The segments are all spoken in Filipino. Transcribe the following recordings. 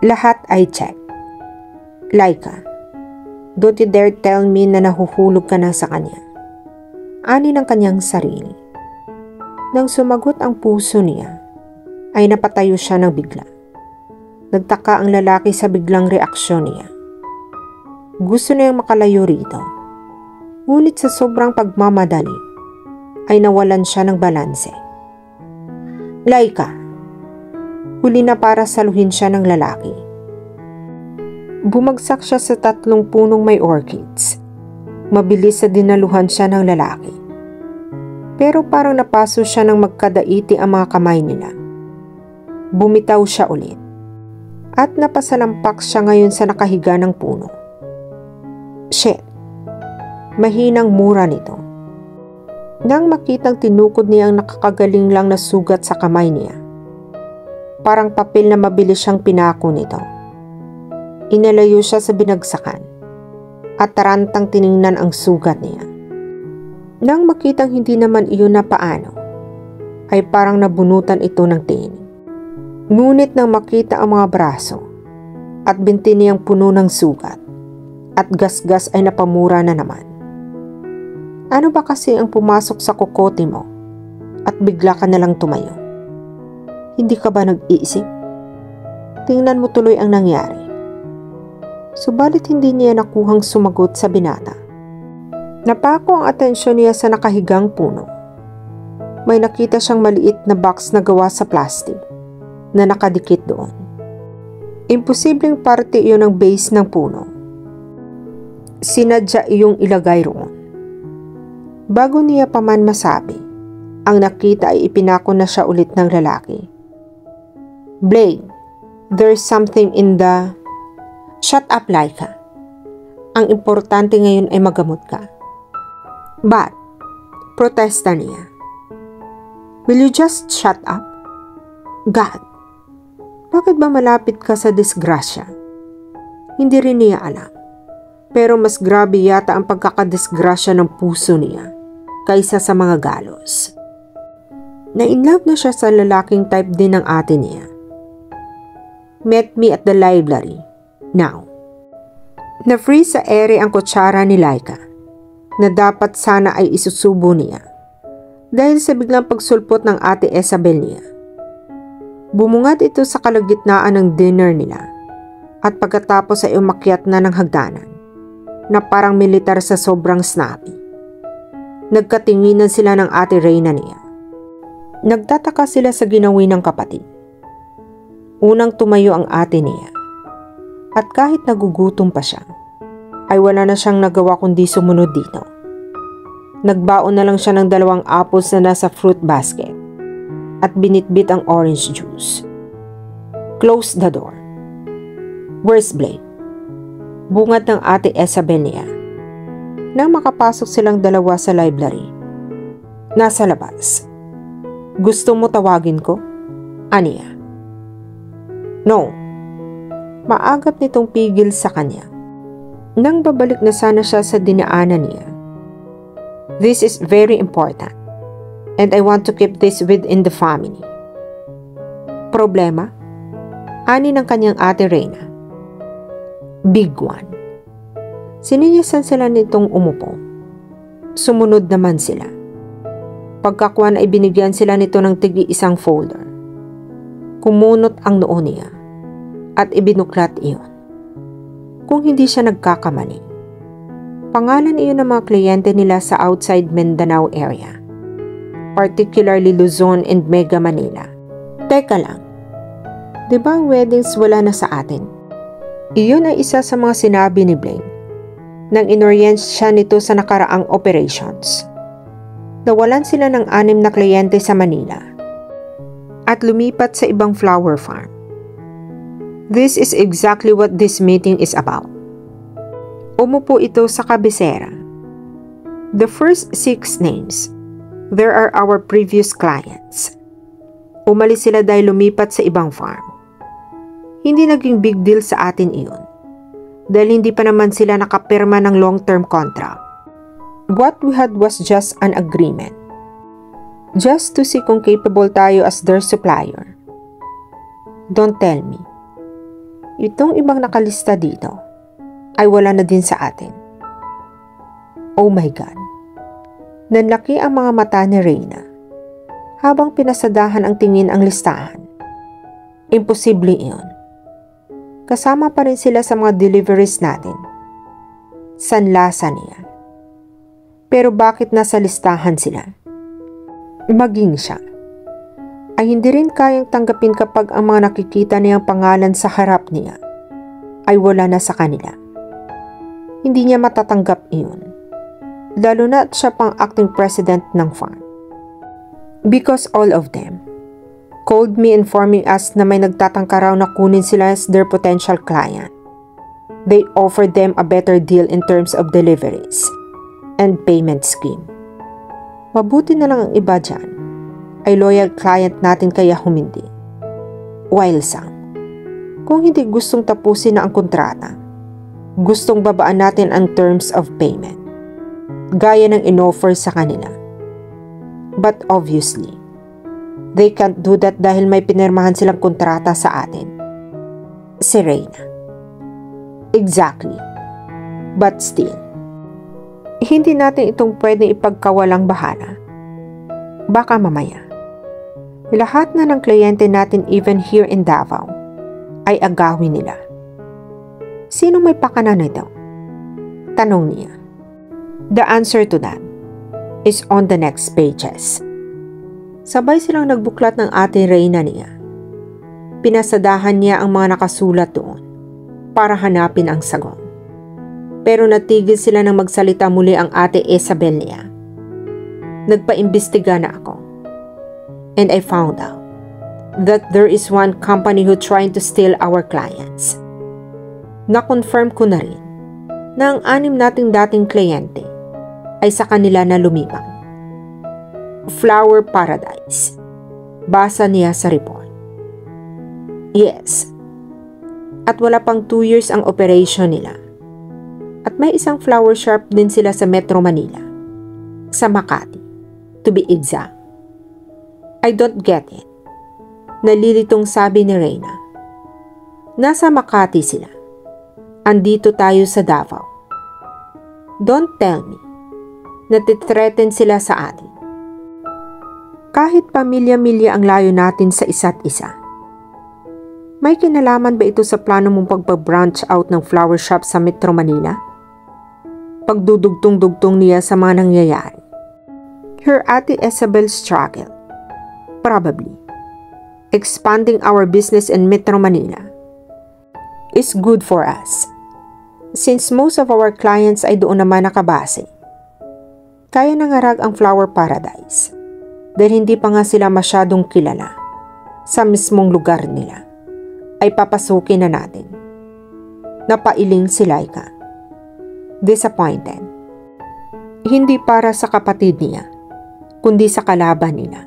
Lahat ay check. Laika, don't you dare tell me na nahuhulog ka na sa kanya. Ani ng kanyang sarili. Nang sumagot ang puso niya, ay napatayo siya ng bigla. Nagtaka ang lalaki sa biglang reaksyon niya. Gusto niyang makalayo rito. Ngunit sa sobrang pagmamadali, ay nawalan siya ng balanse. Laika, huli na para saluhin siya ng lalaki. Bumagsak siya sa 3 punong may orchids. Mabilis sa dinaluhan siya ng lalaki. Pero parang napaso siya ng magkadaiti ang mga kamay nila. Bumitaw siya ulit. At napasalampak siya ngayon sa nakahiga ng puno. Shit! Mahinang mura nito. Nang makitang tinukod niya ang nakakagaling lang na sugat sa kamay niya, parang papel na mabilis siyang pinako nito. Inalayo siya sa binagsakan at tarantang tiningnan ang sugat niya. Nang makitang hindi naman iyon na paano, ay parang nabunutan ito ng tingin. Ngunit nang makita ang mga braso at binti niyang puno ng sugat at gasgas ay napamura na naman. Ano ba kasi ang pumasok sa kokote mo at bigla ka nalang tumayo? Hindi ka ba nag-iisip? Tingnan mo tuloy ang nangyari. Subalit hindi niya nakuhang sumagot sa binata. Napako ang atensyon niya sa nakahigang puno. May nakita siyang maliit na box na gawa sa plastic na nakadikit doon. Imposibleng parte iyon ng base ng puno. Sinadya iyong ilagay roon. Bago niya pa man masabi, ang nakita ay ipinako na siya ulit ng lalaki. Blake, there's something in the... Shut up, Laika. Ang importante ngayon ay magamot ka. But, protesta niya. Will you just shut up? God, bakit ba malapit ka sa disgrasya? Hindi rin niya alam. Pero mas grabe yata ang pagkakadisgrasya ng puso niya kaysa sa mga galos. Na-inlove na siya sa lalaking type din ng ate niya. Met me at the library. Now. Na-freeze sa ere ang kutsara ni Laika na dapat sana ay isusubo niya dahil sa biglang pagsulpot ng ate Isabel niya. Bumungad ito sa kalagitnaan ng dinner nila at pagkatapos ay umakyat na ng hagdanan na parang militar sa sobrang snappy. Nagkatinginan sila ng ate Reyna niya. Nagtataka sila sa ginawi ng kapatid. Unang tumayo ang ate niya at kahit nagugutom pa siya, ay wala na siyang nagawa kundi sumunod dito. Nagbaon na lang siya ng 2 apples na nasa fruit basket at binitbit ang orange juice. Close the door. Where's Blake? Bungad ng ate Isabel niya. Nang makapasok silang 2 sa library. Nasa labas. Gusto mo tawagin ko? Aniya. No. Maagap nitong pigil sa kanya. Nang babalik na sana siya sa dinaanan niya. This is very important. And I want to keep this within the family. Problema? Ani ng kanyang ate Reyna. Big one. Sininyasan sila nitong umupo. Sumunod naman sila. Pagkakuan ay binigyan sila nito ng tig-1 folder. Kumunot ang noo niya at ibinuklat iyon. Kung hindi siya nagkakamali. Pangalan iyon ng mga kliyente nila sa outside Mindanao area. Particularly Luzon and Mega Manila. Teka lang, di ba ang weddings wala na sa atin? Iyon ay isa sa mga sinabi ni Blake nang inorient siya nito sa nakaraang operations. Nawalan sila ng 6 na kliyente sa Manila at lumipat sa ibang flower farm. This is exactly what this meeting is about. Umupo ito sa kabisera. The first 6 names, there are our previous clients. Umalis sila dahil lumipat sa ibang farm. Hindi naging big deal sa atin iyon dahil hindi pa naman sila nakapirma ng long-term contract. What we had was just an agreement. Just to see kung capable tayo as their supplier. Don't tell me. itong ibang nakalista dito ay wala na din sa atin. Oh my God. Nanlaki ang mga mata ni Reyna habang pinasadahan ang tingin ang listahan. Imposible iyon. Kasama pa rin sila sa mga deliveries natin. Sanlasa niya. Pero bakit nasa listahan sila? Maging siya ay hindi rin kayang tanggapin kapag ang mga nakikita niyang pangalan sa harap niya ay wala na sa kanila. Hindi niya matatanggap iyon, lalo na siya pang acting president ng farm. Because all of them called me informing us na may nagtatangka raw na kunin sila as their potential client. They offered them a better deal in terms of deliveries and payment scheme. Mabuti na lang ang iba dyan ay loyal client natin kaya humindi. While some, kung hindi gustong tapusin na ang kontrata, gustong babaan natin ang terms of payment, gaya ng inoffer sa kanila. But obviously, they can't do that dahil may pinirmahan silang kontrata sa atin. Si Reyna. Exactly. But still, hindi natin itong pwedeng ipagkawalang bahala. Baka mamaya, lahat na ng kliyente natin even here in Davao ay agawin nila. Sino may pakana nito? Tanong niya. The answer to that is on the next pages. Sabay silang nagbuklat ng ate Reyna niya. Pinasadahan niya ang mga nakasulat doon para hanapin ang sagot. Pero natigil sila nang magsalita muli ang ate Isabel niya. Nagpaimbestiga na ako. And I found out that there is one company who trying to steal our clients. Na-confirm ko na rin na ang 6 nating dating kliyente ay sa kanila na lumibang. Flower Paradise. Basa niya sa report. Yes. At wala pang 2 years ang operation nila. At may isang flower shop din sila sa Metro Manila. Sa Makati, to be exact. I don't get it. Nalilitong sabi ni Reyna. Nasa Makati sila. Andito tayo sa Davao. Don't tell me na tithreaten sila sa atin. Kahit pamilya-milya ang layo natin sa isa't isa. May kinalaman ba ito sa plano mong pagpa-branch out ng flower shop sa Metro Manila? Pagdudugtong-dugtong niya sa mga nangyayari. Her ate Isabel struggled. Probably. Expanding our business in Metro Manila is good for us. Since most of our clients ay doon naman nakabase. Kaya nangarag ang Flower Paradise dahil hindi pa nga sila masyadong kilala sa mismong lugar nila ay papasukin na natin. Napailing si Laika. Disappointed. Hindi para sa kapatid niya, kundi sa kalaban nila.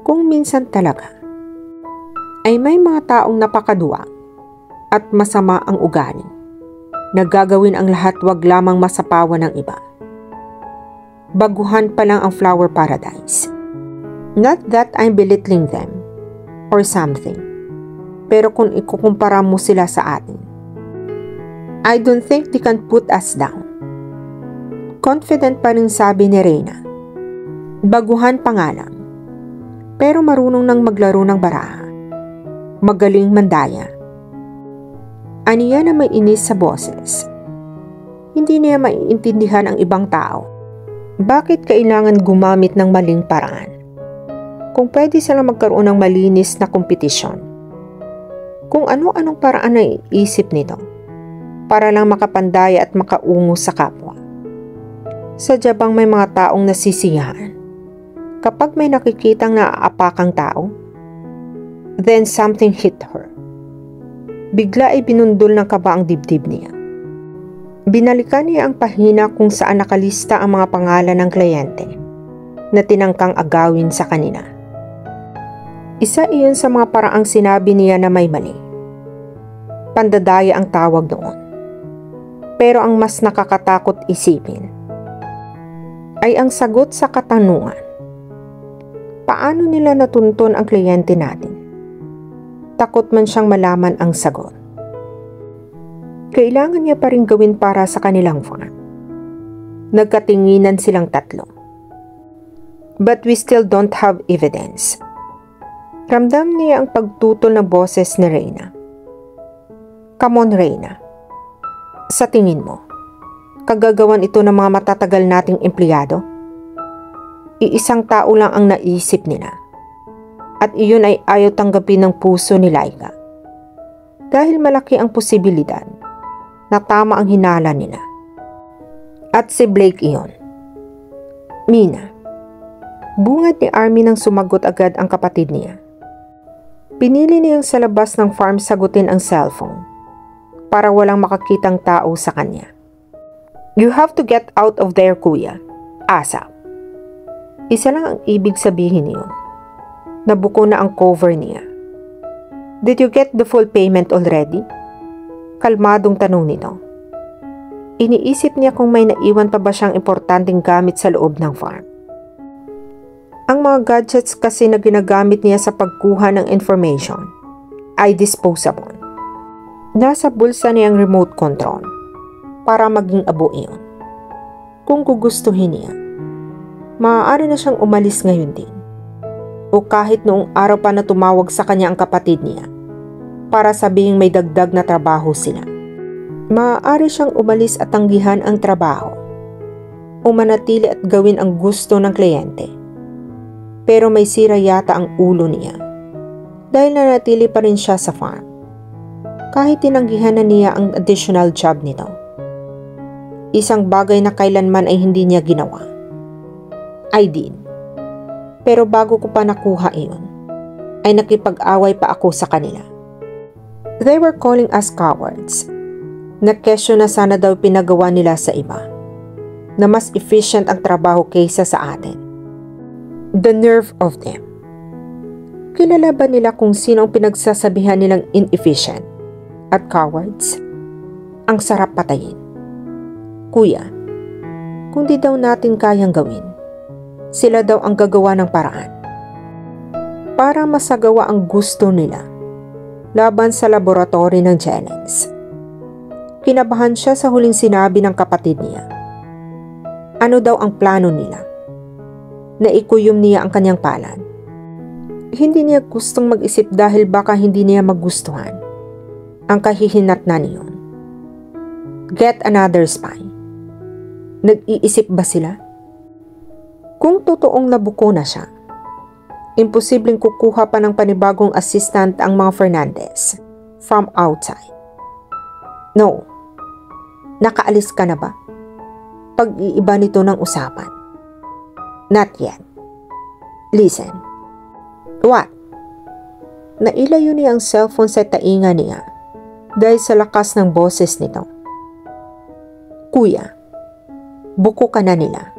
Kung minsan talaga, ay may mga taong napakaduwag at masama ang ugali na gagawin ang lahat wag lamang masapawan ng iba. Baguhan pa lang ang Flower Paradise. Not that I'm belittling them or something, pero kung ikukumpara mo sila sa atin, I don't think they can put us down. Confident pa rin sabi ni Reyna. Baguhan pa nga lang, pero marunong nang maglaro ng baraha. Magaling mandaya. Aniya na may inis sa boses. Hindi niya maiintindihan ang ibang tao. Bakit kailangan gumamit ng maling paraan? Kung pwede silang magkaroon ng malinis na kompetisyon. Kung ano-anong paraan na iisip nito para lang makapandaya at makaungo sa kapwa. Sadya bang may mga taong nasisiyahan kapag may nakikitang naaapakang tao? Then something hit her. Bigla ay binundol ng kaba ang dibdib niya. Binalikan niya ang pahina kung saan nakalista ang mga pangalan ng kliyente na tinangkang agawin sa kanina. Isa iyon sa mga paraang sinabi niya na may mali. Pandadaya ang tawag noon. Pero ang mas nakakatakot isipin ay ang sagot sa katanungan. Paano nila natuntun ang kliyente natin? Takot man siyang malaman ang sagot. kailangan niya pa rin gawin para sa kanilang farm. Nagkatinginan silang tatlo. But we still don't have evidence. Ramdam niya ang pagtutol ng boses ni Reyna. Come on, Reyna. Sa tingin mo, kagagawan ito ng mga matatagal nating empleyado? Iisang tao lang ang naisip nila. At iyon ay ayaw tanggapin ng puso ni Laika. Dahil malaki ang posibilidad na tama ang hinala nila. At si Blake iyon. Mina, bungad ni Army nang sumagot agad ang kapatid niya. Pinili niyang sa labas ng farm sagutin ang cellphone para walang makakitang tao sa kanya. You have to get out of there, kuya. ASAP. Isa lang ang ibig sabihin niyon. Nabuko na ang cover niya. Did you get the full payment already? Kalmadong tanong nito. Iniisip niya kung may naiwan pa ba siyang importanteng gamit sa loob ng farm. Ang mga gadgets kasi na ginagamit niya sa pagkuha ng information ay disposable. Nasa bulsa niya ang remote control para maging abo iyon. Kung gugustuhin niya, maaari na siyang umalis ngayon din. O kahit noong araw pa na tumawag sa kanya ang kapatid niya para sabihing may dagdag na trabaho sila. Maaari siyang umalis at tanggihan ang trabaho o manatili at gawin ang gusto ng kliyente. Pero may sira yata ang ulo niya dahil nanatili pa rin siya sa farm. Kahit tinanggihan na niya ang additional job nito. Isang bagay na kailanman ay hindi niya ginawa. I did. Pero bago ko pa nakuha iyon, ay nakipag-away pa ako sa kanila. They were calling us cowards. Nakesyo na sana daw pinagawa nila sa iba, na mas efficient ang trabaho kaysa sa atin. The nerve of them. Kilala ba nila kung sino ang pinagsasabihan nilang inefficient at cowards? Ang sarap patayin. Kuya, kung di daw natin kayang gawin, sila daw ang gagawa ng paraan para masagawa ang gusto nila laban sa laboratory ng Jennings. Kinabahan siya sa huling sinabi ng kapatid niya. Ano daw ang plano nila? Naikuyom niya ang kanyang palad. Hindi niya gustong mag-isip dahil baka hindi niya magustuhan ang kahihinatnan niyon. Get another spy. Nag-iisip ba sila? Kung totoong nabuko na siya, imposibleng kukuha pa ng panibagong assistant ang mga Fernandez from outside. No. Nakaalis ka na ba? Pag-iiba nito ng usapan. Not yet. Listen. What? Nailayo niya ang cellphone sa tainga niya dahil sa lakas ng boses nito. Kuya, buko ka na nila.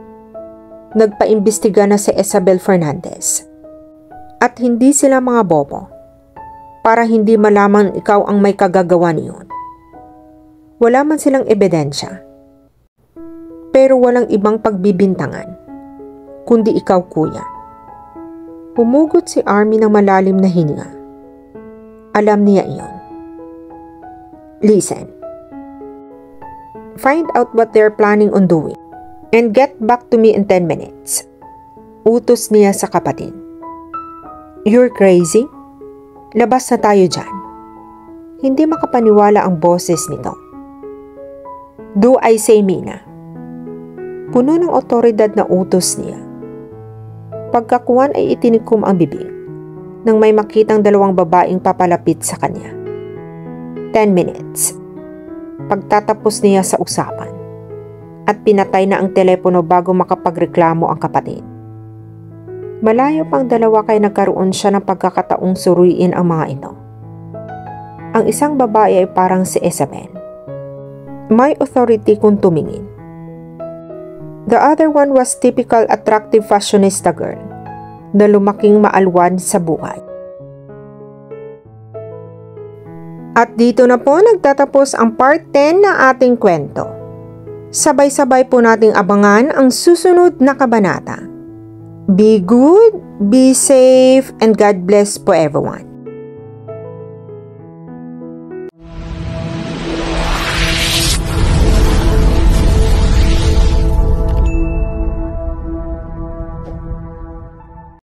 Nagpaimbestiga na si Isabel Fernandez. At hindi sila mga bobo para hindi malaman ikaw ang may kagagawa niyon. Wala man silang ebidensya. Pero walang ibang pagbibintangan, kundi ikaw, kuya. Humugot si Army ng malalim na hininga. Alam niya iyon. Listen. Find out what they're planning on doing and get back to me in 10 minutes. Utos niya sa kapatid. You're crazy? Labas na tayo dyan. Hindi makapaniwala ang boses nito. Do I say, Mina? Puno ng otoridad na utos niya. Pagkakuan ay itinikom ang bibig nang may makitang dalawang babaeng papalapit sa kanya. 10 minutes. Pagtatapos niya sa usapan at pinatay na ang telepono bago makapagreklamo ang kapatid. Malayo pang dalawa kay nagkaroon siya ng pagkakataong suruin ang mga ito. Ang isang babae ay parang si Isabel. May authority kung tumingin. The other one was typical attractive fashionista girl na lumaking maalwan sa buhay. At dito na po nagtatapos ang part 10 na ating kwento. Sabay-sabay po nating abangan ang susunod na kabanata. Be good, be safe, and God bless po everyone.